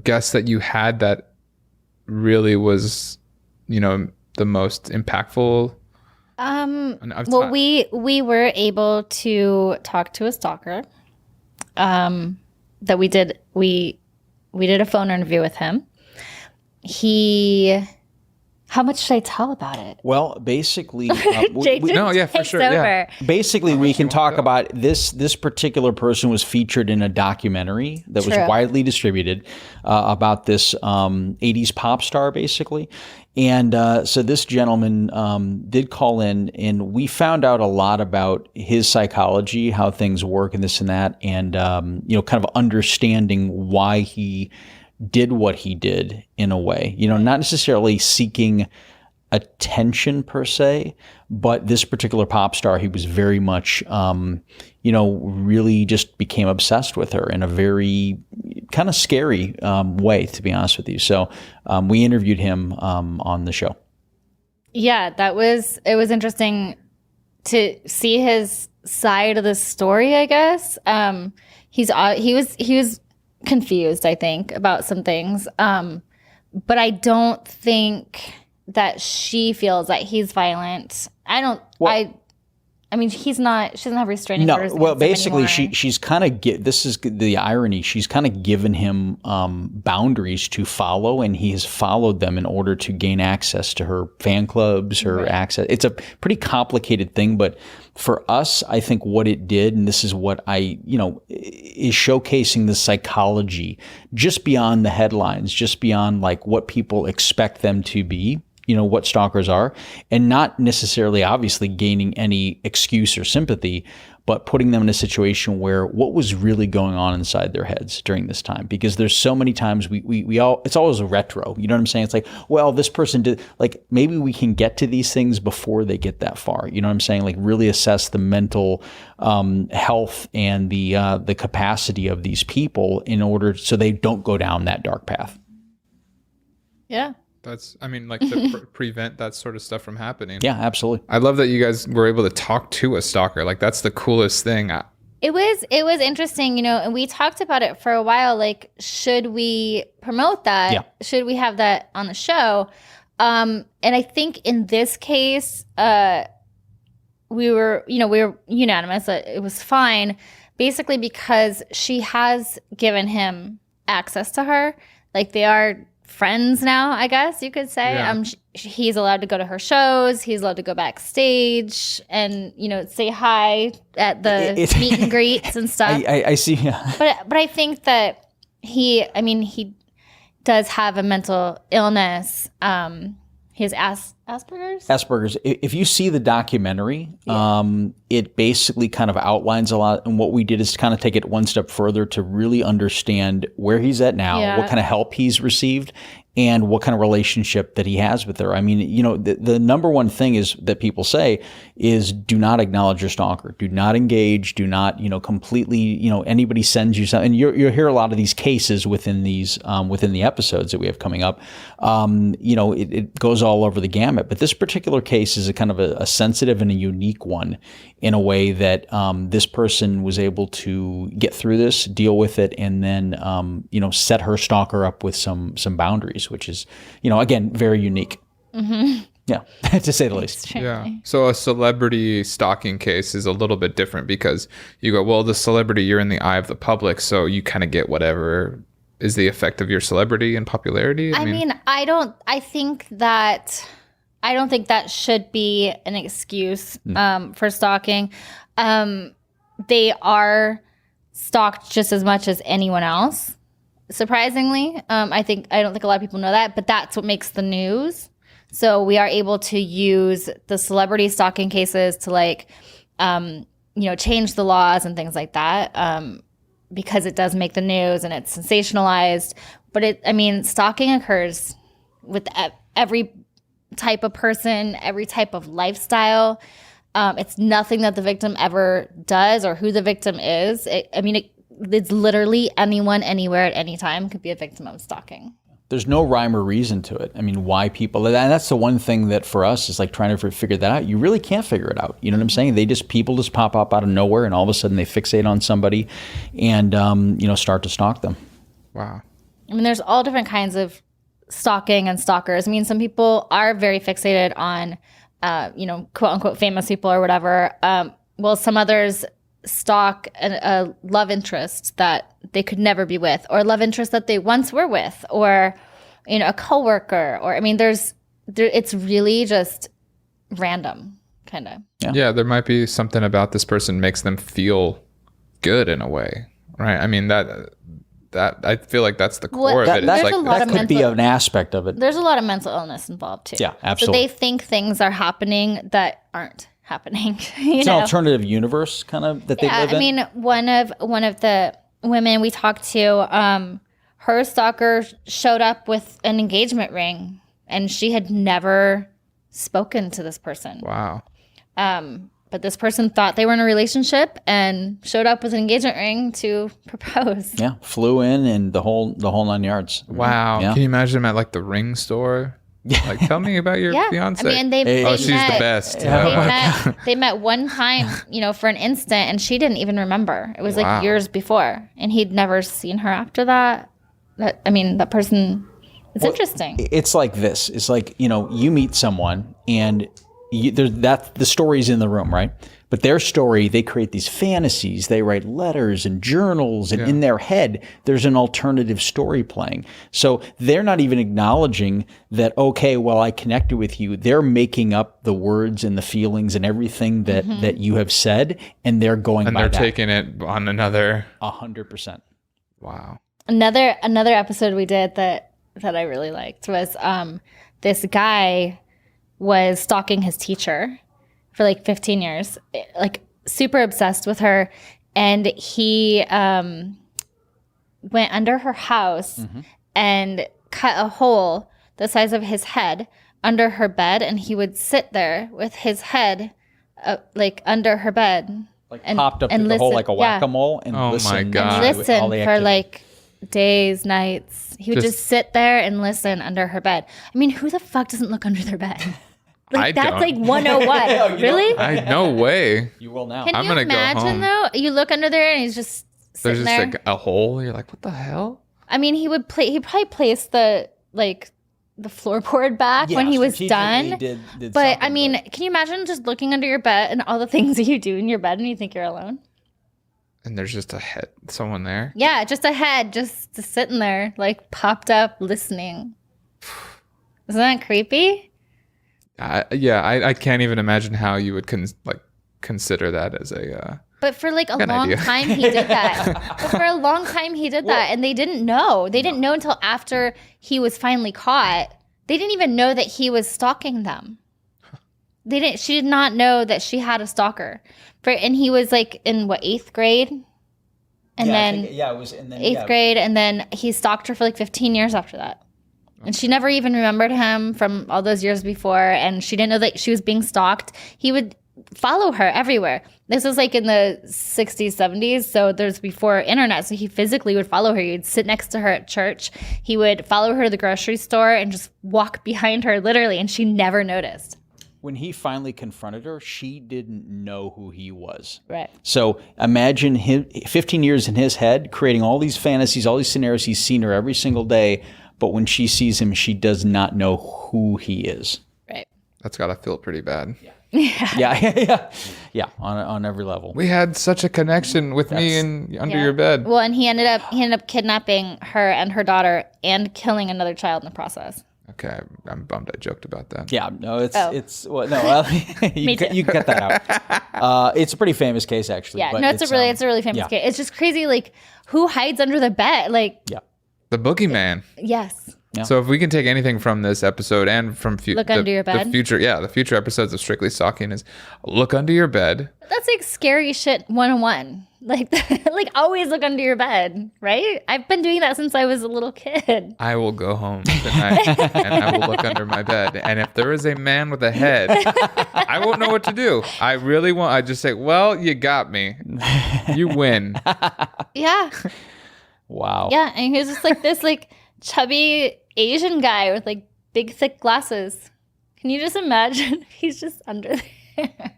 guest that you had that really was, the most impactful? Well, we were able to talk to a stalker. That we did. We did a phone interview with him. How much should I tell about it? Well, basically, for sure. Yeah. Basically, we can talk about this particular person was featured in a documentary that was widely distributed about this 80s pop star, basically. And so this gentleman did call in, and we found out a lot about his psychology, how things work, and this and that, and kind of understanding why he did what he did in a way. Not necessarily seeking attention per se, but this particular pop star, he was very much, really just became obsessed with her in a very kind of scary way, to be honest with you. So we interviewed him on the show. Yeah, it was interesting to see his side of the story, I guess. He was confused, I think, about some things. But I don't think that she feels that he's violent. I mean, she doesn't have restraining orders. Well, basically, she's kind of this is the irony. She's kind of given him boundaries to follow, and he has followed them in order to gain access to her fan clubs, her access. It's a pretty complicated thing, but for us, I think what it did, and this is what is showcasing the psychology just beyond the headlines, just beyond like what people expect them to be. What stalkers are, and not necessarily obviously gaining any excuse or sympathy, but putting them in a situation where what was really going on inside their heads during this time. Because there's so many times it's always a retro. You know what I'm saying? It's like, well, this person did, like, maybe we can get to these things before they get that far. You know what I'm saying? Like really assess the mental health and the capacity of these people in order so they don't go down that dark path. Yeah. To prevent that sort of stuff from happening. Yeah, absolutely. I love that you guys were able to talk to a stalker. Like, that's the coolest thing. It was interesting, and we talked about it for a while. Like, should we promote that? Yeah. Should we have that on the show? And I think in this case, we were unanimous that it was fine, basically because she has given him access to her. Like, they are friends now, I guess you could say. Yeah. He's allowed to go to her shows. He's allowed to go backstage and say hi at the meet and greets and stuff. I see. Yeah. But I think that he does have a mental illness. He has Asperger's? Asperger's. If you see the documentary, it basically kind of outlines a lot. And what we did is to kind of take it one step further to really understand where he's at now, what kind of help he's received, and what kind of relationship that he has with her. I mean, the number one thing is that people say is do not acknowledge your stalker. Do not engage. Do not, completely, anybody sends you something. And you'll hear a lot of these cases within these, within the episodes that we have coming up. It goes all over the gamut. But this particular case is a kind of a sensitive and a unique one in a way that this person was able to get through this, deal with it, and then, set her stalker up with some boundaries, which is, again, very unique. Mm-hmm. Yeah, to say the least. Yeah. So a celebrity stalking case is a little bit different because you go, well, the celebrity, you're in the eye of the public, so you kind of get whatever is the effect of your celebrity and popularity. I mean, I don't think that should be an excuse for stalking. They are stalked just as much as anyone else. Surprisingly, I don't think a lot of people know that, but that's what makes the news. So we are able to use the celebrity stalking cases to change the laws and things like that, because it does make the news and it's sensationalized. But stalking occurs with every type of person, every type of lifestyle. It's nothing that the victim ever does or who the victim is. It's literally anyone, anywhere, at any time could be a victim of stalking. There's no rhyme or reason to it. I mean, why people, and that's the one thing that for us is like trying to figure that out. You really can't figure it out. You know what I'm saying? People just pop up out of nowhere and all of a sudden they fixate on somebody and, start to stalk them. Wow. There's all different kinds of stalking and stalkers. Some people are very fixated on, quote unquote famous people or whatever. Some others stalk a love interest that they could never be with, or a love interest that they once were with, or a coworker, or it's really just random kind of. Yeah, there might be something about this person makes them feel good in a way, right? That I feel like that's the core of it. That could be an aspect of it. There's a lot of mental illness involved too. Yeah, absolutely. So they think things are happening that aren't happening. It's an alternative universe kind of that they live in. One of the women we talked to, her stalker showed up with an engagement ring, and she had never spoken to this person. Wow. But this person thought they were in a relationship and showed up with an engagement ring to propose. Yeah, flew in and the whole 9 yards. Wow. Yeah. Can you imagine them at the ring store? Like, tell me about your fiance. She's the best. They met one time, for an instant, and she didn't even remember. It was like years before, and he'd never seen her after that. That person. It's interesting. It's like this. It's like you meet someone, and the story's in the room, right? But their story, they create these fantasies. They write letters and journals, and in their head, there's an alternative story playing. So they're not even acknowledging that, okay, well, I connected with you. They're making up the words and the feelings and everything that you have said, and they're going by that. And they're taking it on another... 100%. Wow. Another episode we did that I really liked was this guy was stalking his teacher for like 15 years, like super obsessed with her. And he went under her house and cut a hole the size of his head under her bed. And he would sit there with his head under her bed. And popped up through the hole like a whack-a-mole and listen. My God. And listen for like days, nights. He would just sit there and listen under her bed. Who the fuck doesn't look under their bed? That's like 101. Really? No way. You will now. Can you imagine though? You look under there and he's just sitting There's just like a hole. You're like, what the hell? He'd probably place the floorboard back when he was done. But can you imagine just looking under your bed and all the things that you do in your bed and you think you're alone? And there's just a head, someone there? Yeah, just a head, just sitting there, like popped up, listening. Isn't that creepy? I can't even imagine how you would consider that as a. But for like a long time he did that. And they didn't know. They didn't know until after he was finally caught They didn't even know that he was stalking them. She did not know that she had a stalker. And he was like in what, 8th grade? And it was in the 8th grade, and then he stalked her for like 15 years after that. And she never even remembered him from all those years before, and she didn't know that she was being stalked. He would follow her everywhere. This was like in the 60s, 70s, so there's before internet, so he physically would follow her. He'd sit next to her at church. He would follow her to the grocery store and just walk behind her, literally, and she never noticed. When he finally confronted her, she didn't know who he was. Right. So imagine him, 15 years in his head, creating all these fantasies, all these scenarios. He's seen her every single day. But when she sees him, she does not know who he is. Right. That's got to feel pretty bad. Yeah, on every level. We had such a connection with me under your bed. Well, and he ended up kidnapping her and her daughter and killing another child in the process. Okay, I'm bummed I joked about that. Yeah, no, it's well, no, you can cut that out. It's a pretty famous case, actually. Yeah, but no, it's a really famous case. It's just crazy, like who hides under the bed, like The boogeyman. Yes. Yeah. So if we can take anything from this episode and from under your bed. the future episodes of Strictly Stalking is look under your bed. That's like scary shit 101. Like, like always look under your bed, right? I've been doing that since I was a little kid. I will go home tonight and I will look under my bed. And if there is a man with a head, I won't know what to do. I really won't. I just say, well, you got me. You win. Yeah. Wow. Yeah. And he was just like this like chubby Asian guy with like big thick glasses. Can you just imagine? He's just under there.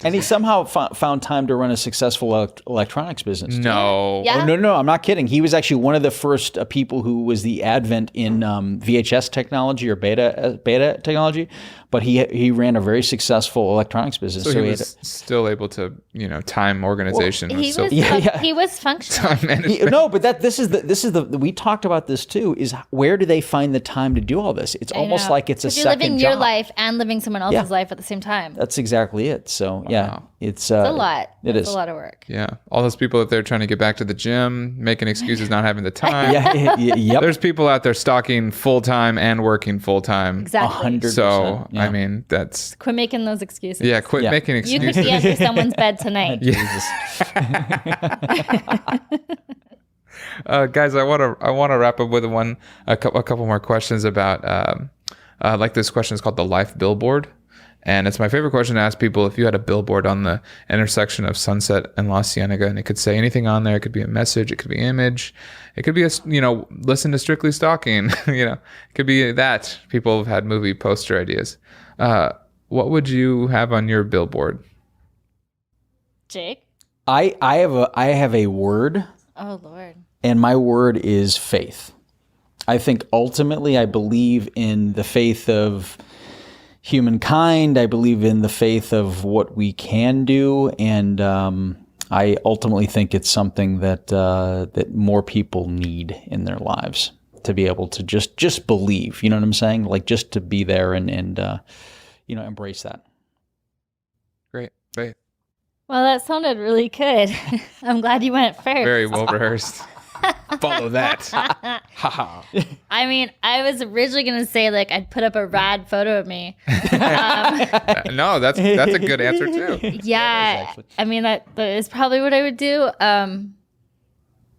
And he somehow found time to run a successful electronics business. No. Yeah. Oh, no, I'm not kidding. He was actually one of the first people who was the advent in VHS technology or beta technology. But he ran a very successcul electronics business. So he was still able to, time organization. He was functional. Time management. No, but this is the we talked about this too. Is where do they find the time to do all this? It's almost like it's a second job. You're living your life and living someone else's life at the same time. That's exactly it. So yeah, it's a lot. It's a lot of work. Yeah, all those people out there trying to get back to the gym, making excuses, not having the time. Yep. There's people out there stalking full time and working full time. Exactly. 100%. So yeah. I mean, that's quit making those excuses. Yeah, quit making You excuses. could be under someone's bed tonight. Guys, I want to wrap up with a couple more questions about like this question is called the life billboard. And it's my favorite question to ask people. If you had a billboard on the intersection of Sunset and La Cienega, and it could say anything on there, it could be a message, it could be an image, it could be listen to Strictly Stalking, it could be that. People have had movie poster ideas. What would you have on your billboard? Jake? I have a word. Oh, Lord. And my word is faith. I think ultimately I believe in the faith of humankind. I believe in the faith of what we can do, and I ultimately think it's something that more people need in their lives, to be able to just believe. You know what I'm saying? Like just to be there and embrace that. Great. Faith. Well, that sounded really good. I'm glad you went first. Very well rehearsed. Follow that. I mean, I was originally going to say like I'd put up a rad photo of me. No, that's a good answer too. Yeah, I mean that is probably what I would do.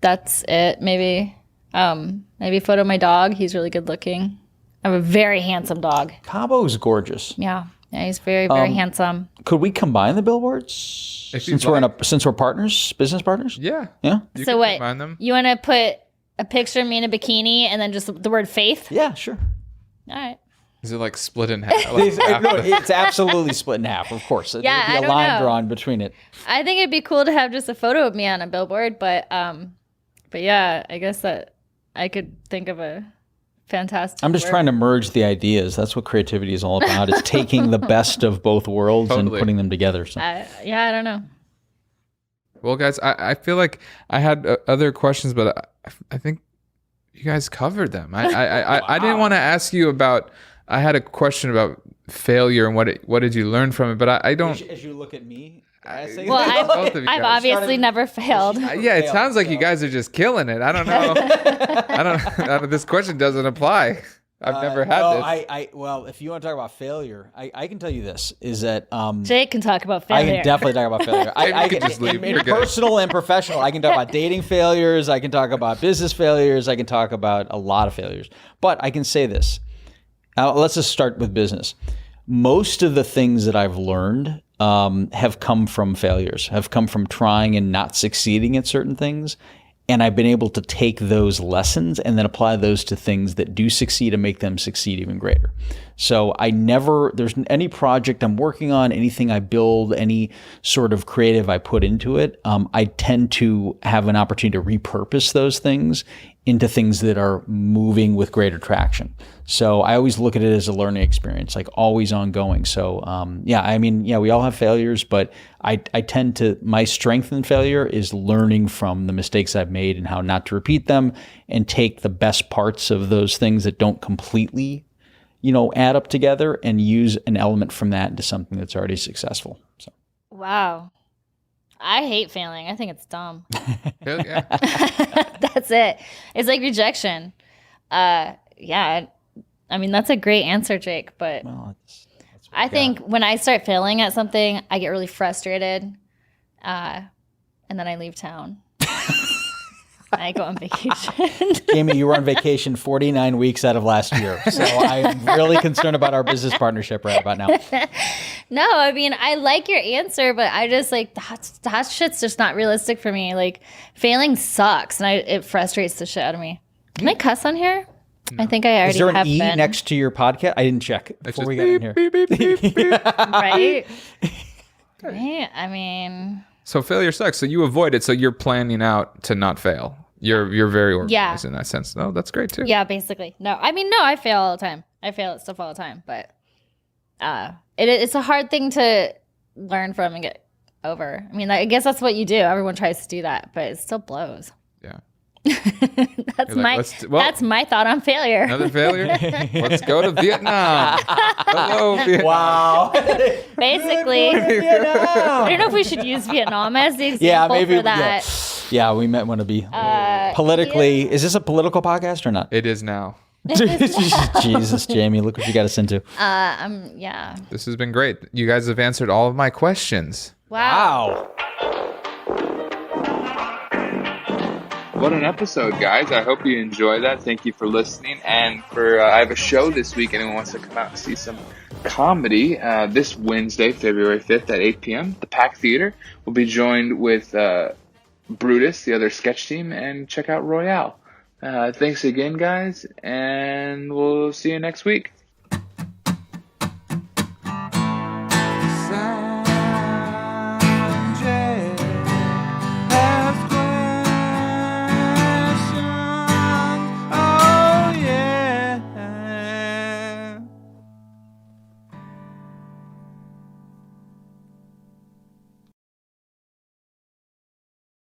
That's it. Maybe photo my dog. He's really good looking. I have a very handsome dog. Cabo's gorgeous. Yeah, he's very very handsome. Could we combine the billboards since we're partners, business partners? Yeah. You So can what? combine them. You want to put a picture of me in a bikini and then just the word faith? Yeah, sure. All right. Is it like split in half? No, it's absolutely split in half, of course. Yeah, There'd I be a don't line know. drawn between it. I think it'd be cool to have just a photo of me on a billboard, but yeah, I guess that I could think of a fantastic. I'm just trying to merge the ideas. That's what creativity is all about. It's taking the best of both worlds and putting them together. So. Yeah, I don't know. Well, guys, I feel like I had other questions, but I think you guys covered them. I didn't want to ask you about. I had a question about failure and what did you learn from it, but I don't. As you look at me, Well, I've obviously never failed. Yeah, it sounds like you guys are just killing it. I don't know. I don't. This question doesn't apply. I've never had this. Well, if you want to talk about failure, I can tell you this is that Jake can talk about I failure. can definitely talk about failure. I can just leave. in You're good. personal and professional. I can talk about dating failures. I can talk about business failures. I can talk about a lot of failures. But I can say this. Let's just start with business. Most of the things that I've learned have come from failures, have come from trying and not succeeding at certain things. And I've been able to take those lessons and then apply those to things that do succeed and make them succeed even greater. So there's any project I'm working on, anything I build, any sort of creative I put into it, I tend to have an opportunity to repurpose those things into things that are moving with greater traction. So I always look at it as a learning experience, like always ongoing. So we all have failures, but I tend to, my strength in failure is learning from the mistakes I've made and how not to repeat them, and take the best parts of those things that don't completely, add up together, and use an element from that into something that's already successful. So. Wow. I hate failing. I think it's dumb. Hell yeah. That's it. It's like rejection. Yeah. I mean, that's a great answer, Jake, but That's I think when I start failing at something, I get really frustrated, and then I leave town. I go on vacation. Jaimie, you were on vacation 49 weeks out of last year. So I'm really concerned about our business partnership right about now. No, I mean, I like your answer, but I just like that shit's just not realistic for me. Like, failing sucks, and it frustrates the shit out of me. Can I cuss on here? No. I think I already have. Is there an E been. next to your podcast? I didn't check before we got in here. Beep, beep, beep, beep. Right? Right? I mean... So failure sucks. So you avoid it. So you're planning out to not fail. You're very organized in that sense. No, that's great too. Yeah, basically. No, I mean, I fail all the time. I fail at stuff all the time, but it's a hard thing to learn from and get over. I mean, I guess that's what you do. Everyone tries to do that, but it still blows. Yeah. That's my thought on failure. Another failure? Let's go to Vietnam. Hello, Vietnam. Wow. Basically. I don't know if we should use Vietnam as the example for that. Yeah, we might want to be politically. Yeah. Is this a political podcast or not? It is now. Jesus, Jaimie, look what you got us into. Yeah. This has been great. You guys have answered all of my questions. Wow. What an episode, guys. I hope you enjoyed that. Thank you for listening. And I have a show this week. Anyone wants to come out and see some comedy this Wednesday, February 5th at 8 p.m. The Pack Theater. We'll be joined with Brutus, the other sketch team, and check out Royale. Thanks again, guys, and we'll see you next week.